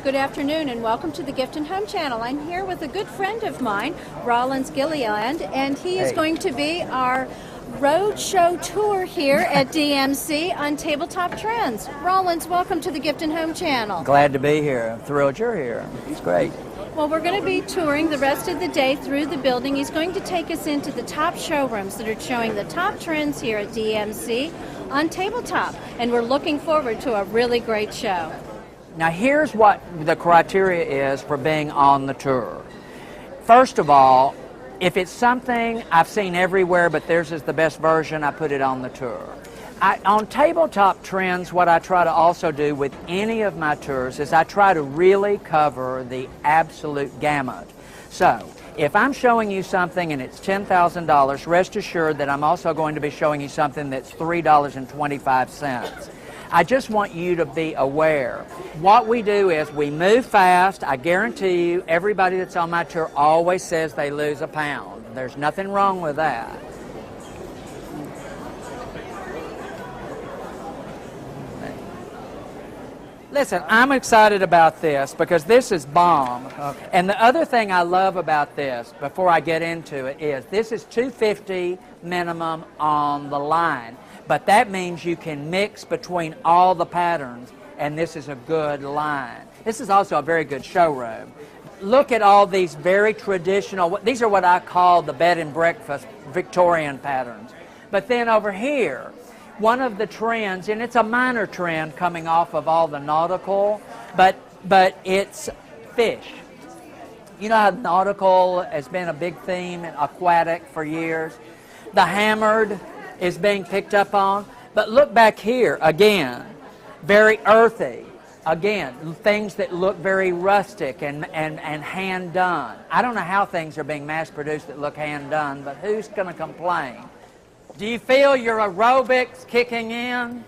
Good afternoon and welcome to the Gift and Home Channel. I'm here with a good friend of mine, Rawlins Gilliand, and he is going to be our road show tour here at DMC on Tabletop Trends. Rawlins, welcome to the Gift and Home Channel. Glad to be here. I'm thrilled you're here. It's great. Well, we're going to be touring the rest of the day through the building. He's going to take us into the top showrooms that are showing the top trends here at DMC on tabletop, and we're looking forward to a really great show. Now here's what the criteria is for being on the tour. First of all, if it's something I've seen everywhere but theirs is the best version, I put it on the tour. On Tabletop Trends, what I try to also do with any of my tours is I try to really cover the absolute gamut. So, if I'm showing you something and it's $10,000, rest assured that I'm also going to be showing you something that's $3.25. I just want you to be aware. What we do is we move fast. I guarantee you, everybody that's on my tour always says they lose a pound. There's nothing wrong with that. Listen, I'm excited about this because this is bomb. Okay. And the other thing I love about this, before I get into it, is this is $250 minimum on the line. But that means you can mix between all the patterns, and this is a good line. This is also a very good showroom. Look at all these very traditional, these are what I call the bed and breakfast Victorian patterns. But then over here, one of the trends, and it's a minor trend coming off of all the nautical, but it's fish. You know how nautical has been a big theme in aquatic for years? The hammered is being picked up on. But look back here, again, very earthy. Again, things that look very rustic and hand done. I don't know how things are being mass produced that look hand done, but who's going to complain? Do you feel your aerobics kicking in?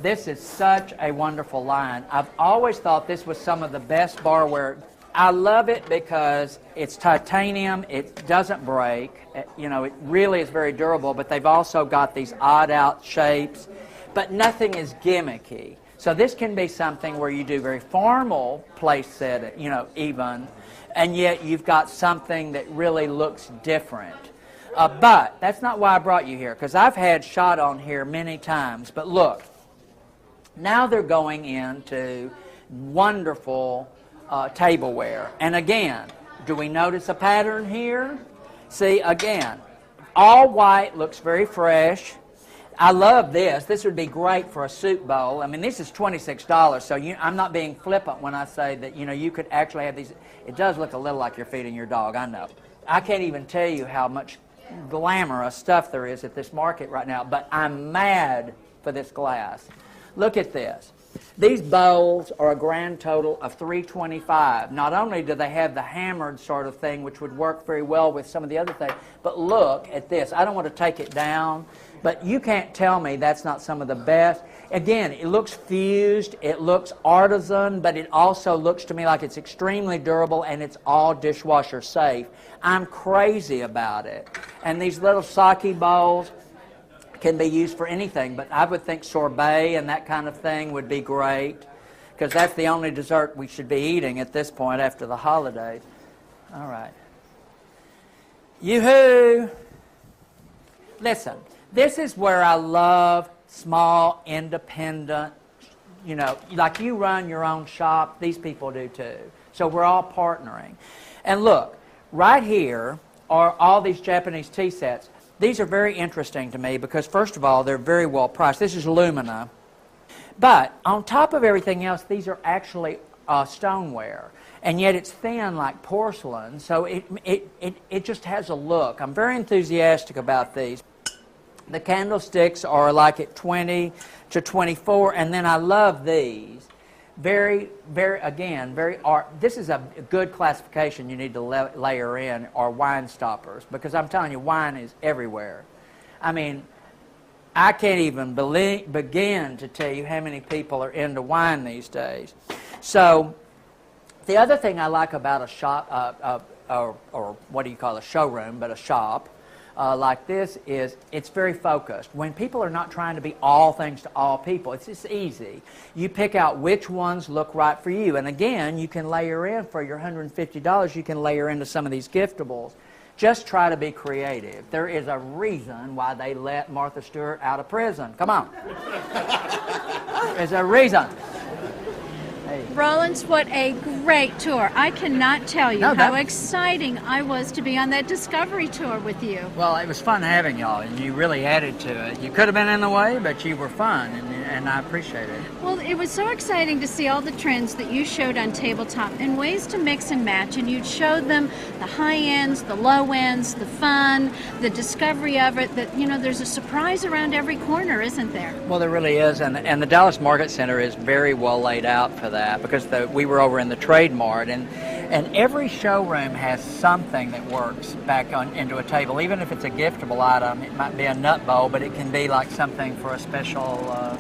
This is such a wonderful line. I've always thought this was some of the best barware. I love it because it's titanium, it doesn't break, you know, it really is very durable, but they've also got these odd out shapes, but nothing is gimmicky. So this can be something where you do very formal place setting, you know, even, and yet you've got something that really looks different. But that's not why I brought you here, because I've had shot on here many times. But look, now they're going into wonderful tableware. And again, do we notice a pattern here? See, again, all white, looks very fresh. I love this. This would be great for a soup bowl. I mean, this is $26, so I'm not being flippant when I say that, you know, you could actually have these. It does look a little like you're feeding your dog, I know. I can't even tell you how much glamorous stuff there is at this market right now, but I'm mad for this glass. Look at this. These bowls are a grand total of $325. Not only do they have the hammered sort of thing, which would work very well with some of the other things, but look at this. I don't want to take it down, but you can't tell me that's not some of the best. Again, it looks fused, it looks artisan, but it also looks to me like it's extremely durable and it's all dishwasher safe. I'm crazy about it. And these little sake bowls can be used for anything, but I would think sorbet and that kind of thing would be great, because that's the only dessert we should be eating at this point after the holidays. All right. Yoo-hoo! Listen, this is where I love small, independent, you know, like you run your own shop, these people do too. So we're all partnering. And look, right here are all these Japanese tea sets. These are very interesting to me because, first of all, they're very well priced. This is Lumina. But on top of everything else, these are actually stoneware. And yet it's thin like porcelain, so it just has a look. I'm very enthusiastic about these. The candlesticks are like at 20 to 24, and then I love these. Very, again, very art. This is a good classification you need to layer in, are wine stoppers, because I'm telling you, wine is everywhere. I mean, I can't even begin to tell you how many people are into wine these days. So, the other thing I like about a shop, or what do you call a showroom, but a shop, like this is it's very focused. When people are not trying to be all things to all people, it's just easy. You pick out which ones look right for you. And again, you can layer in for your $150, you can layer into some of these giftables. Just try to be creative. There is a reason why they let Martha Stewart out of prison. Come on. There's a reason. Hey. Rawlins, what a great tour. I cannot tell you how exciting I was to be on that discovery tour with you. Well, it was fun having y'all, and you really added to it. You could have been in the way, but you were fun, and I appreciate it. Well, it was so exciting to see all the trends that you showed on tabletop and ways to mix and match, and you'd showed them the high ends, the low ends, the fun, the discovery of it, that, you know, there's a surprise around every corner, isn't there? Well, there really is, and the Dallas Market Center is very well laid out for that, because we were over in the Trade Mart, and every showroom has something that works back into a table. Even if it's a giftable item, it might be a nut bowl, but it can be like something for a special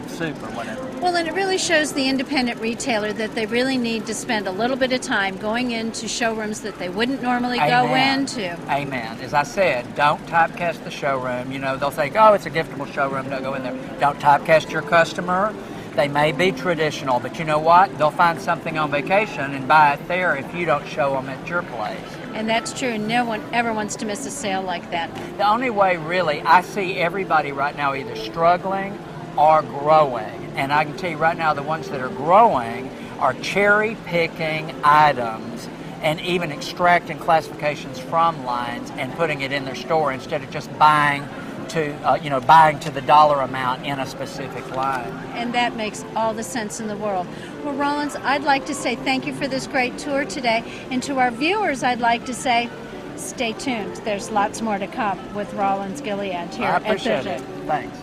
soup or whatever. Well, and it really shows the independent retailer that they really need to spend a little bit of time going into showrooms that they wouldn't normally go into. Amen. As I said, don't typecast the showroom. You know, they'll think, oh, it's a giftable showroom, don't go in there. Don't typecast your customer. They may be traditional, but you know what? They'll find something on vacation and buy it there if you don't show them at your place. And that's true. No one ever wants to miss a sale like that. The only way, really, I see everybody right now either struggling or growing. And I can tell you right now, the ones that are growing are cherry-picking items and even extracting classifications from lines and putting it in their store instead of just buying to the dollar amount in a specific line. And that makes all the sense in the world. Well, Rawlins, I'd like to say thank you for this great tour today. And to our viewers, I'd like to say stay tuned. There's lots more to come with Rawlins Gilliand here I at appreciate it. Thanks.